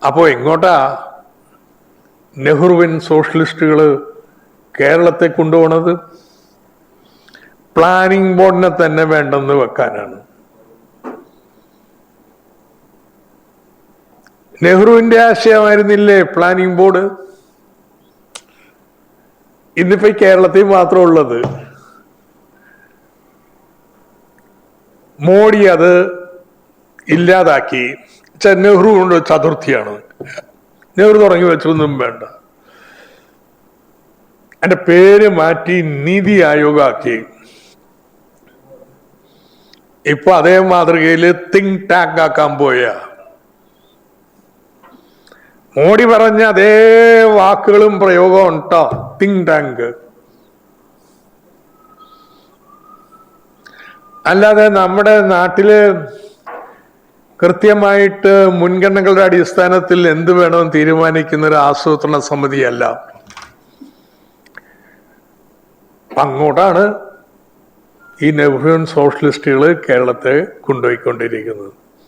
അപ്പോൾ എങ്ങോട്ടാ നെഹ്റുവിൻ സോഷ്യലിസ്റ്റുകൾ കേരളത്തെ കൊണ്ടുപോണത്? പ്ലാനിംഗ് ബോർഡിനെ തന്നെ വേണ്ടെന്ന് വെക്കാനാണ്. നെഹ്റുവിന്റെ ആശയമായിരുന്നില്ലേ പ്ലാനിംഗ് ബോർഡ്? ഇന്നിപ്പോ കേരളത്തിൽ മാത്രം ഉള്ളത്. മോഡി അത് ഇല്ലാതാക്കി. നെഹ്റു കൊണ്ട് ചതുർത്ഥിയാണ്. നെഹ്റു തുടങ്ങി വെച്ചൊന്നും വേണ്ട. എന്റെ പേര് മാറ്റി നീതി ആയോഗ് ആക്കി. ഇപ്പൊ അതേ മാതൃകയിൽ തിങ്ക് ടാങ്ക് ആക്കാൻ പോയ മോഡി പറഞ്ഞ അതേ വാക്കുകളും പ്രയോഗം ഉണ്ടോ? Think tank. അല്ലാതെ നമ്മുടെ നാട്ടില് കൃത്യമായിട്ട് മുൻഗണനകളുടെ അടിസ്ഥാനത്തിൽ എന്ത് വേണമെന്ന് തീരുമാനിക്കുന്ന ഒരു ആസൂത്രണ സമിതിയല്ല. അങ്ങോട്ടാണ് ഈ നെഹ്റുവിയൻ സോഷ്യലിസ്റ്റുകൾ കേരളത്തെ കൊണ്ടുപോയിക്കൊണ്ടിരിക്കുന്നത്.